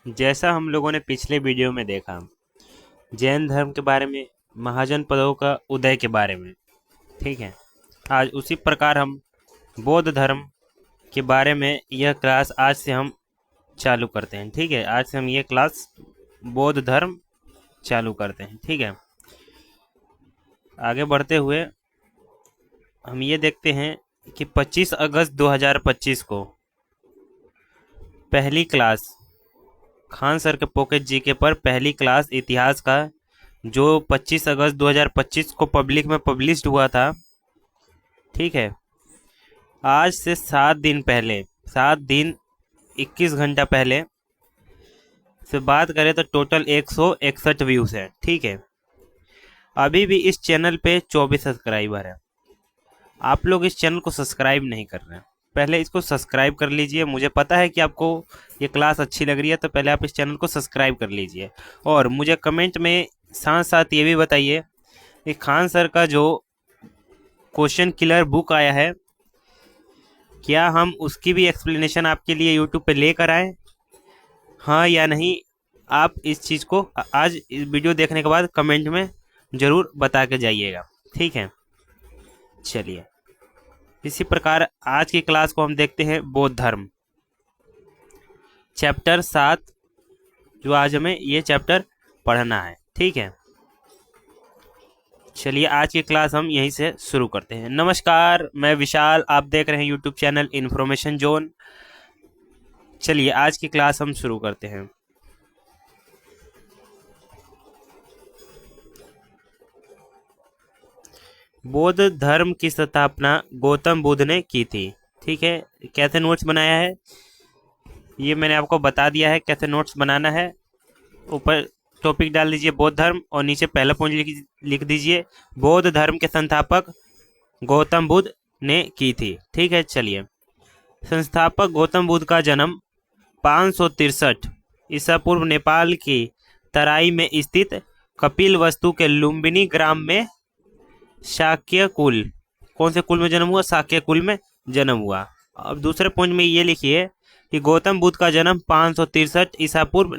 जैसा हम लोगों ने पिछले वीडियो में देखा, जैन धर्म के बारे में, महाजन पदों का उदय के बारे में, ठीक है। आज उसी प्रकार हम बौद्ध धर्म के बारे में यह क्लास आज से हम चालू करते हैं, ठीक है। आज से हम ये क्लास बौद्ध धर्म चालू करते हैं, ठीक है। आगे बढ़ते हुए हम ये देखते हैं कि 25 अगस्त 2025 को पहली क्लास खान सर के पॉकेट जीके पर पहली क्लास इतिहास का जो 25 अगस्त 2025 को पब्लिक में पब्लिश्ड हुआ था, ठीक है। आज से 7 दिन पहले, 7 दिन 21 घंटा पहले से बात करें तो टोटल 161 व्यूज़ है, ठीक है। अभी भी इस चैनल पे 24 सब्सक्राइबर है। आप लोग इस चैनल को सब्सक्राइब नहीं कर रहे हैं, पहले इसको सब्सक्राइब कर लीजिए। मुझे पता है कि आपको ये क्लास अच्छी लग रही है, तो पहले आप इस चैनल को सब्सक्राइब कर लीजिए। और मुझे कमेंट में साथ साथ ये भी बताइए कि खान सर का जो क्वेश्चन किलर बुक आया है, क्या हम उसकी भी एक्सप्लेनेशन आपके लिए यूट्यूब पे लेकर आए, हाँ या नहीं। आप इस चीज़ को आज इस वीडियो देखने के बाद कमेंट में ज़रूर बता के जाइएगा, ठीक है। चलिए, इसी प्रकार आज की क्लास को हम देखते हैं बौद्ध धर्म, चैप्टर 7, जो आज हमें ये चैप्टर पढ़ना है, ठीक है। चलिए, आज की क्लास हम यहीं से शुरू करते हैं। नमस्कार, मैं विशाल, आप देख रहे हैं यूट्यूब चैनल इन्फॉर्मेशन जोन। चलिए, आज की क्लास हम शुरू करते हैं। बौद्ध धर्म की स्थापना गौतम बुद्ध ने की थी, ठीक है। कैसे नोट्स बनाया है ये मैंने आपको बता दिया है, कैसे नोट्स बनाना है। ऊपर टॉपिक डाल दीजिए बौद्ध धर्म और नीचे पहला पॉइंट लिख दीजिए बौद्ध धर्म के संस्थापक गौतम बुद्ध ने की थी, ठीक है। चलिए, संस्थापक गौतम बुद्ध का जन्म 563 ईसा पूर्व नेपाल की तराई में स्थित कपिलवस्तु के लुम्बिनी ग्राम में शाक्य कुल, कौन से कुल में जन्म हुआ? शाक्य कुल में जन्म हुआ। अब दूसरे पॉइंट में ये लिखिए कि गौतम बुद्ध का जन्म 563 ईसा पूर्व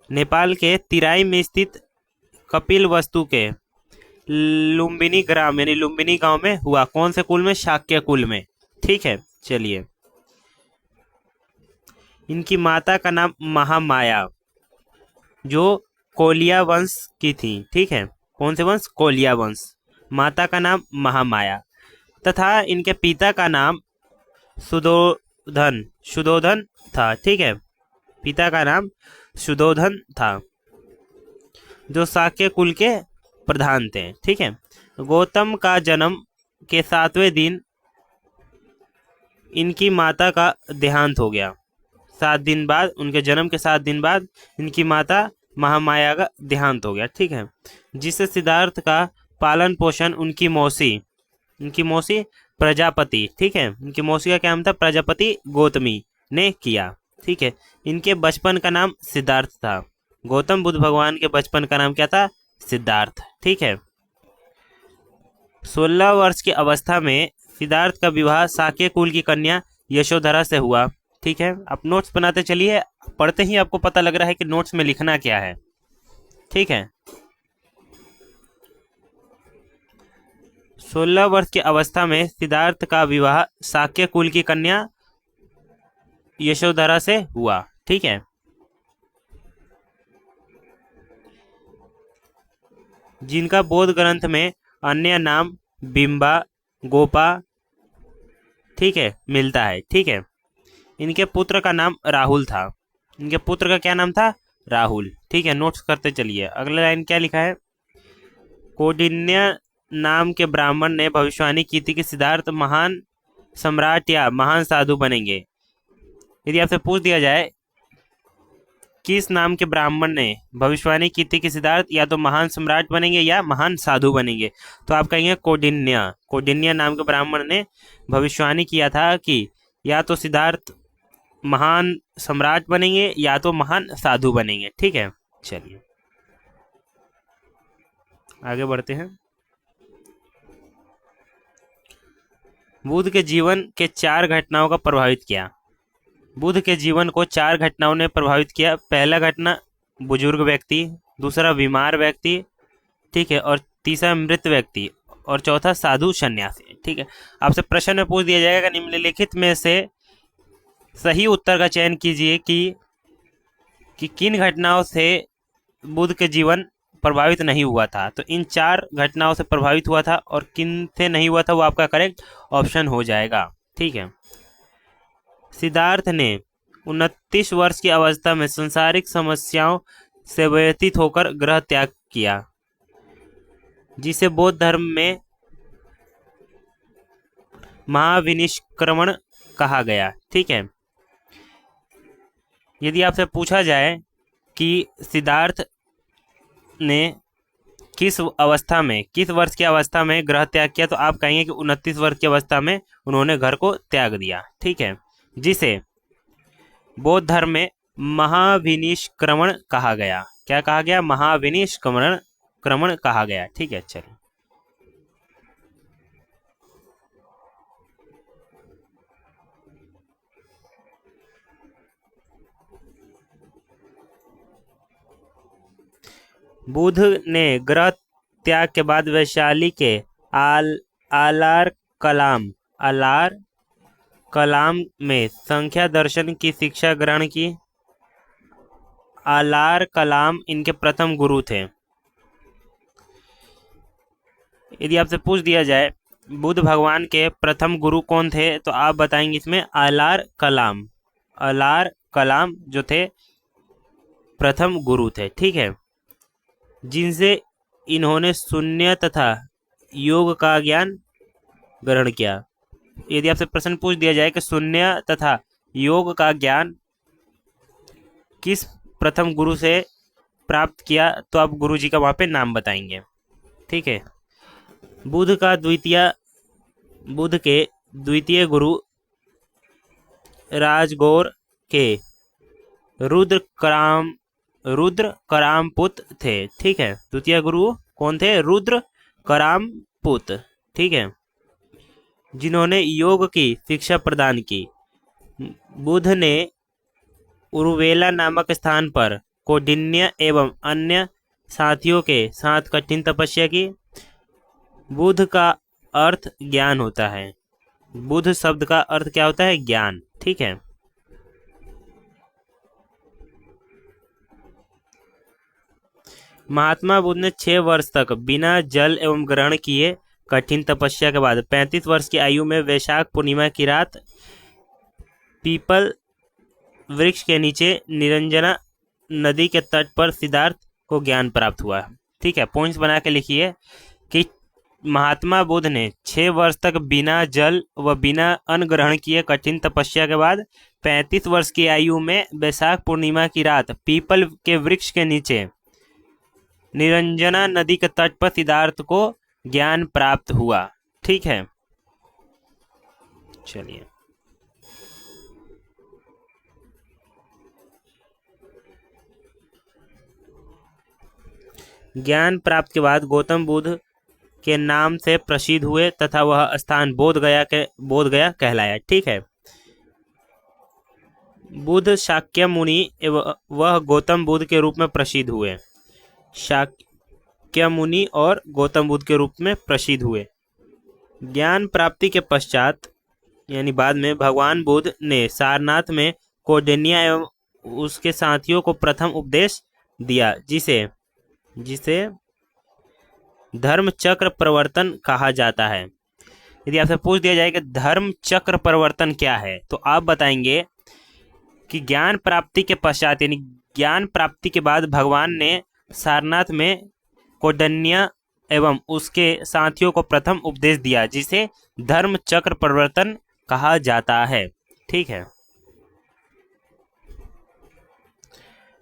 नेपाल के तिराई में स्थित कपिलवस्तु के लुम्बिनी ग्राम यानी लुम्बिनी गांव में हुआ। कौन से कुल में? शाक्य कुल में, ठीक है। चलिए, इनकी माता का नाम महामाया, जो कोलिया वंश की थी, ठीक है। कौन से वंश? कोलिया वंश। माता का नाम महामाया तथा इनके पिता का नाम शुद्धोधन था, ठीक है। पिता का नाम शुद्धोधन था, जो शाक्य कुल के प्रधान थे, ठीक है। गौतम का जन्म के 7वें दिन इनकी माता का देहांत हो गया। 7 दिन बाद, उनके जन्म के 7 दिन बाद इनकी माता महामाया का देहांत हो गया, ठीक है। जिससे सिद्धार्थ का पालन पोषण उनकी मौसी प्रजापति, ठीक है। उनकी मौसी का क्या नाम था? प्रजापति गौतमी ने किया, ठीक है। इनके बचपन का नाम सिद्धार्थ था। गौतम बुद्ध भगवान के बचपन का नाम क्या था? सिद्धार्थ, ठीक है। 16 वर्ष की अवस्था में सिद्धार्थ का विवाह शाक्य कुल की कन्या यशोधरा से हुआ, ठीक है। आप नोट्स बनाते चलिए, पढ़ते ही आपको पता लग रहा है कि नोट्स में लिखना क्या है, ठीक है। 16 वर्ष की अवस्था में सिद्धार्थ का विवाह शाक्य कुल की कन्या यशोधरा से हुआ, ठीक है। जिनका बौद्ध ग्रंथ में अन्य नाम बिंबा, गोपा, ठीक है, मिलता है, ठीक है। इनके पुत्र का नाम राहुल था। इनके पुत्र का क्या नाम था? राहुल, ठीक है। नोट्स करते चलिए। अगला लाइन क्या लिखा है? कौंडिन्य नाम के ब्राह्मण ने भविष्यवाणी की थी कि सिद्धार्थ महान सम्राट या महान साधु बनेंगे। यदि आपसे पूछ दिया जाए किस नाम के ब्राह्मण ने भविष्यवाणी की थी कि सिद्धार्थ या तो महान सम्राट बनेंगे या महान साधु बनेंगे, तो आप कहेंगे कौंडिन्य नाम के ब्राह्मण ने भविष्यवाणी किया था कि या तो सिद्धार्थ महान सम्राट बनेंगे या तो महान साधु बनेंगे, ठीक है। चलिए, आगे बढ़ते हैं। बुद्ध के जीवन के 4 घटनाओं का प्रभावित किया। बुद्ध के जीवन को 4 घटनाओं ने प्रभावित किया। पहला घटना बुजुर्ग व्यक्ति, दूसरा बीमार व्यक्ति, ठीक है, और तीसरा मृत व्यक्ति, और चौथा साधु सन्यासी। ठीक है, आपसे प्रश्न में पूछ दिया जाएगा निम्नलिखित में से सही उत्तर का चयन कीजिए कि किन घटनाओं से बुद्ध के जीवन प्रभावित नहीं हुआ था। तो इन 4 घटनाओं से प्रभावित हुआ था और किन से नहीं हुआ था वो आपका करेक्ट ऑप्शन हो जाएगा। ठीक है, सिद्धार्थ ने 29 वर्ष की अवस्था में सांसारिक समस्याओं से व्यतीत होकर गृह त्याग किया, जिसे बौद्ध धर्म में महाविनिष्क्रमण कहा गया। ठीक है, यदि आपसे पूछा जाए कि सिद्धार्थ ने किस अवस्था में, किस वर्ष की अवस्था में गृह त्याग किया, तो आप कहेंगे कि 29 वर्ष की अवस्था में उन्होंने घर को त्याग दिया। ठीक है, जिसे बौद्ध धर्म में महाविनिष्क्रमण कहा गया। क्या कहा गया? महाविनिष्क्रमण कहा गया। ठीक है, चलिए बुद्ध ने गृह त्याग के बाद वैशाली के आलार कलाम में संख्या दर्शन की शिक्षा ग्रहण की। आलार कलाम इनके प्रथम गुरु थे। यदि आपसे पूछ दिया जाए बुद्ध भगवान के प्रथम गुरु कौन थे, तो आप बताएंगे इसमें आलार कलाम जो थे प्रथम गुरु थे। ठीक है, जिनसे इन्होंने शून्य तथा योग का ज्ञान ग्रहण किया। यदि आपसे प्रश्न पूछ दिया जाए कि शून्य तथा योग का ज्ञान किस प्रथम गुरु से प्राप्त किया, तो आप गुरु जी का वहाँ पे नाम बताएंगे। ठीक है, बुद्ध के द्वितीय गुरु राजगौर के रुद्र थे। ठीक है, द्वितीय गुरु कौन थे? रुद्र करामपुत। ठीक है, जिन्होंने योग की शिक्षा प्रदान की। बुद्ध ने उरुवेला नामक स्थान पर कौंडिन्य एवं अन्य साथियों के साथ कठिन तपस्या की। बुद्ध का अर्थ ज्ञान होता है। बुद्ध शब्द का अर्थ क्या होता है? ज्ञान। ठीक है, महात्मा बुद्ध ने 6 वर्ष तक बिना जल एवं ग्रहण किए कठिन तपस्या के बाद 35 वर्ष की आयु में वैशाख पूर्णिमा की रात पीपल वृक्ष के नीचे निरंजना नदी के तट पर सिद्धार्थ को ज्ञान प्राप्त हुआ। ठीक है, पॉइंट्स बना के लिखिए कि महात्मा बुद्ध ने 6 वर्ष तक बिना जल व बिना अन्न ग्रहण किए कठिन तपस्या के बाद 35 वर्ष की आयु में वैशाख पूर्णिमा की रात पीपल के वृक्ष के नीचे निरंजना नदी के तट पर सिद्धार्थ को ज्ञान प्राप्त हुआ। ठीक है, चलिए ज्ञान प्राप्त के बाद गौतम बुद्ध के नाम से प्रसिद्ध हुए तथा वह स्थान बोध गया कहलाया। ठीक है, बुद्ध शाक्य मुनि एवं वह गौतम बुद्ध के रूप में प्रसिद्ध हुए। शाक्य मुनि और गौतम बुद्ध के रूप में प्रसिद्ध हुए। ज्ञान प्राप्ति के पश्चात यानी बाद में भगवान बुद्ध ने सारनाथ में कौंडिन्य एवं उसके साथियों को प्रथम उपदेश दिया, जिसे धर्म चक्र प्रवर्तन कहा जाता है। यदि आपसे पूछ दिया जाए कि धर्म चक्र प्रवर्तन क्या है, तो आप बताएंगे कि ज्ञान प्राप्ति के पश्चात यानी ज्ञान प्राप्ति के बाद भगवान ने सारनाथ में कौंडिन्य एवं उसके साथियों को प्रथम उपदेश दिया, जिसे धर्म चक्र प्रवर्तन कहा जाता है। ठीक है,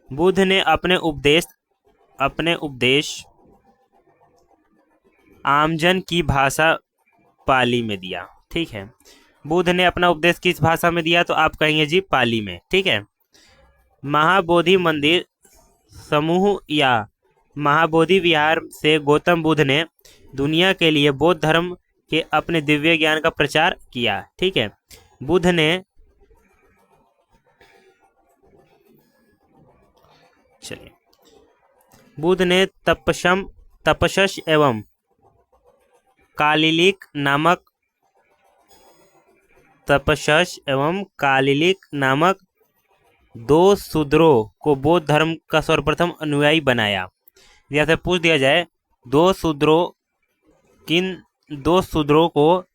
बुद्ध ने अपने उपदेश आमजन की भाषा पाली में दिया। ठीक है, बुद्ध ने अपना उपदेश किस भाषा में दिया, तो आप कहेंगे जी पाली में। ठीक है, महाबोधि मंदिर समूह या महाबोधि विहार से गौतम बुद्ध ने दुनिया के लिए बौद्ध धर्म के अपने दिव्य ज्ञान का प्रचार किया। ठीक है, बुद्ध ने चलिए, बुध ने तपशश एवं कालिलिक नामक दो शूद्रों को बौद्ध धर्म का सर्वप्रथम अनुयायी बनाया। या फिर पूछ दिया जाए दो शूद्रों को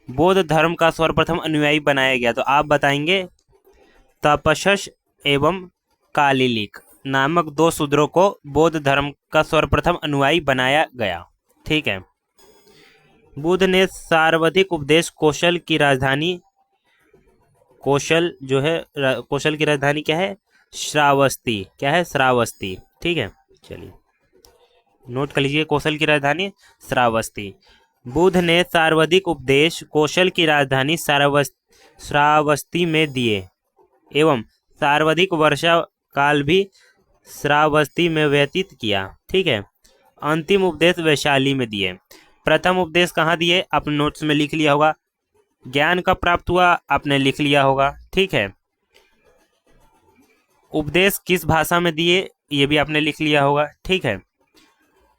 बौद्ध धर्म का सर्वप्रथम अनुयायी बनाया गया, तो आप बताएंगे तपशश एवं कालिलिक नामक दो शूद्रों को बौद्ध धर्म का सर्वप्रथम अनुयायी बनाया गया। ठीक है। बुद्ध ने सर्वाधिक उपदेश कौशल की राजधानी क्या है? श्रावस्ती। क्या है? श्रावस्ती। ठीक है, चलिए नोट कर लीजिए, कौशल की राजधानी श्रावस्ती। बुद्ध ने सर्वाधिक उपदेश कौशल की राजधानी श्रावस्ती में दिए एवं सर्वाधिक वर्षा काल भी श्रावस्ती में व्यतीत किया। ठीक है। अंतिम उपदेश वैशाली में दिए। प्रथम उपदेश कहाँ दिए? आपने नोट्स में लिख लिया होगा। ज्ञान कब प्राप्त हुआ? आपने लिख लिया होगा। ठीक है। उपदेश किस भाषा में दिए? ये भी आपने लिख लिया होगा। ठीक है।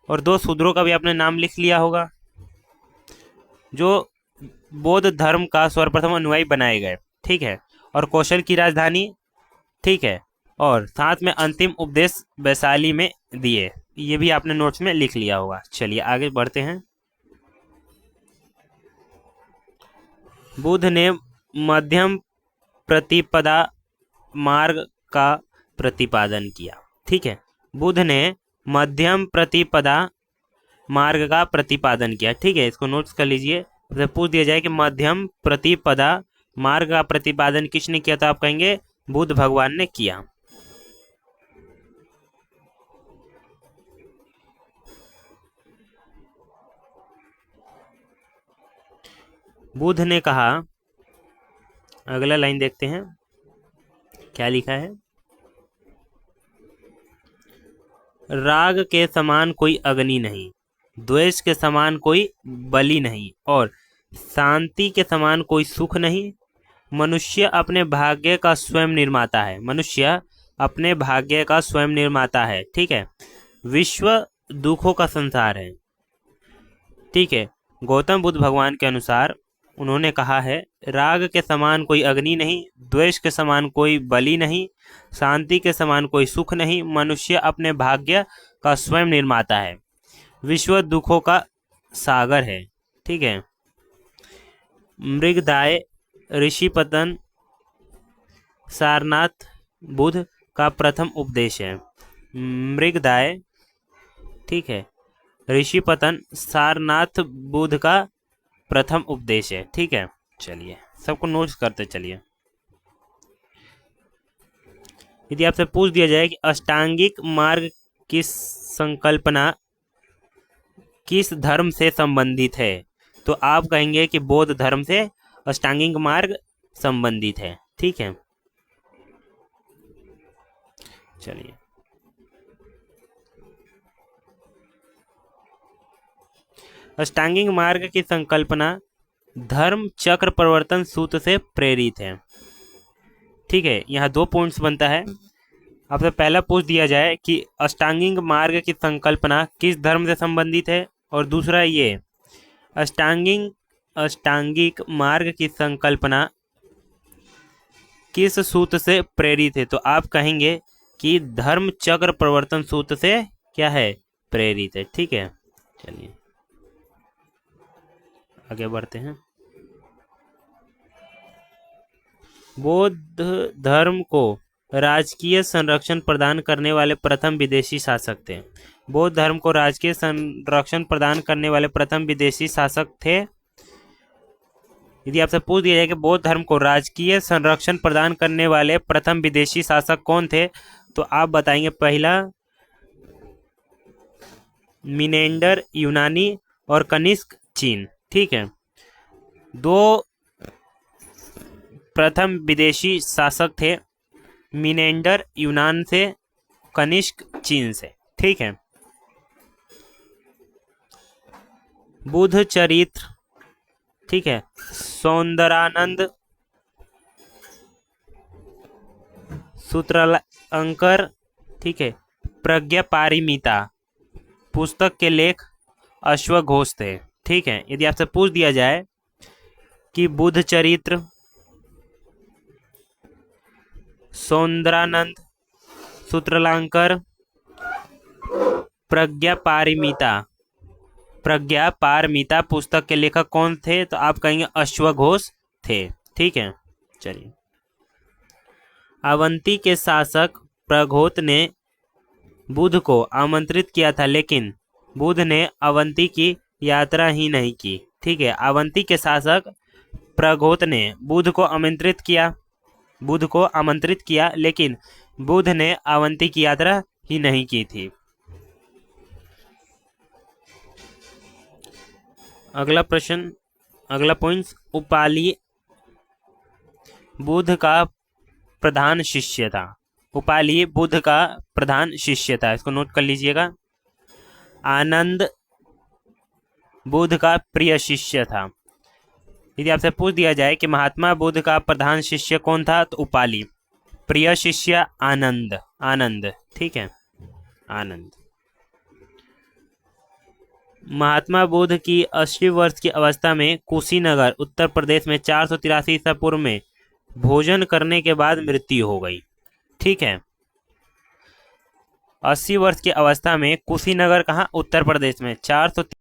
और दो शूद्रों का भी आपने नाम लिख लिया होगा जो बौद्ध धर्म का सर्वप्रथम अनुयायी बनाए गए। ठीक है। और कौशल की राजधानी। ठीक है। और साथ में अंतिम उपदेश वैशाली में दिए। ये भी आपने नोट्स में लिख लिया होगा। चलिए आगे बढ़ते हैं। बुद्ध ने मध्यम प्रतिपदा मार्ग का प्रतिपादन किया। ठीक है। बुद्ध ने मध्यम प्रतिपदा मार्ग का प्रतिपादन किया। ठीक है, इसको नोट्स कर लीजिए। तो पूछ दिया जाए कि मध्यम प्रतिपदा मार्ग का प्रतिपादन किसने किया, तो आप कहेंगे बुद्ध भगवान ने किया। बुद्ध ने कहा, अगला लाइन देखते हैं क्या लिखा है। राग के समान कोई अग्नि नहीं, द्वेष के समान कोई बलि नहीं, और शांति के समान कोई सुख नहीं। मनुष्य अपने भाग्य का स्वयं निर्माता है। मनुष्य अपने भाग्य का स्वयं निर्माता है। ठीक है। विश्व दुखों का संसार है। ठीक है। गौतम बुद्ध भगवान के अनुसार उन्होंने कहा है, राग के समान कोई अग्नि नहीं, द्वेष के समान कोई बलि नहीं, शांति के समान कोई सुख नहीं। मनुष्य अपने भाग्य का स्वयं निर्माता है। विश्व दुखों का सागर है। ठीक है। मृगदाय ऋषिपतन सारनाथ बुद्ध का प्रथम उपदेश है। मृगदाय, ठीक है, ऋषिपतन सारनाथ बुद्ध का प्रथम उपदेश है। ठीक है। चलिए सबको नोट्स करते चलिए। यदि आपसे पूछ दिया जाए कि अष्टांगिक मार्ग की संकल्पना किस धर्म से संबंधित है, तो आप कहेंगे कि बौद्ध धर्म से अष्टांगिक मार्ग संबंधित है। ठीक है। चलिए अष्टांगिक मार्ग की संकल्पना धर्म चक्र प्रवर्तन सूत्र से प्रेरित है। ठीक है। यहाँ दो पॉइंट्स बनता है। आपसे पहला पूछ दिया जाए कि अष्टांगिक मार्ग की संकल्पना किस धर्म से संबंधित है, और दूसरा ये अष्टांगिक मार्ग की संकल्पना किस सूत्र से प्रेरित है, तो आप कहेंगे कि धर्म चक्र प्रवर्तन सूत्र से क्या है, प्रेरित है। ठीक है। चलिए आगे बढ़ते हैं। बौद्ध धर्म को राजकीय संरक्षण प्रदान करने वाले प्रथम विदेशी शासक थे। बौद्ध धर्म को राजकीय संरक्षण प्रदान करने वाले प्रथम विदेशी शासक थे। यदि आपसे पूछ दिया जाए कि बौद्ध धर्म को राजकीय संरक्षण प्रदान करने वाले प्रथम विदेशी शासक कौन थे, तो आप बताएंगे पहला मिनेंडर यूनानी और कनिष्क चीन। ठीक है। दो प्रथम विदेशी शासक थे, मिनेंडर यूनान से, कनिष्क चीन से। ठीक है। बुद्ध चरित्र, ठीक है, सौंदरानंद, सूत्रालंकर ठीक है। प्रज्ञा पारिमिता पुस्तक के लेख अश्वघोष थे। ठीक है। यदि आपसे पूछ दिया जाए कि बुद्ध चरित्र, सौंदरानंद, सूत्रलांकर, प्रज्ञा पारमिता पुस्तक के लेखक कौन थे, तो आप कहेंगे अश्वघोष थे। ठीक है। चलिए, अवंती के शासक प्रघोत ने बुद्ध को आमंत्रित किया था, लेकिन बुद्ध ने अवंती की यात्रा ही नहीं की। ठीक है। अवंती के शासक प्रघोत ने बुद्ध को आमंत्रित किया, लेकिन बुद्ध ने अवंती की यात्रा ही नहीं की थी। अगला प्रश्न, अगला पॉइंट, उपाली बुद्ध का प्रधान शिष्य था। उपाली बुद्ध का प्रधान शिष्य था, इसको नोट कर लीजिएगा। आनंद बुद्ध का प्रिय शिष्य था। यदि आपसे पूछ दिया जाए कि महात्मा बुद्ध का प्रधान शिष्य कौन था, तो उपाली। प्रिय शिष्य आनंद। ठीक है, आनंद। महात्मा बुद्ध की 80 वर्ष की अवस्था में कुशीनगर उत्तर प्रदेश में 483 ईसा पूर्व में भोजन करने के बाद मृत्यु हो गई। ठीक है। 80 वर्ष की अवस्था में कुशीनगर कहाँ, उत्तर प्रदेश में 400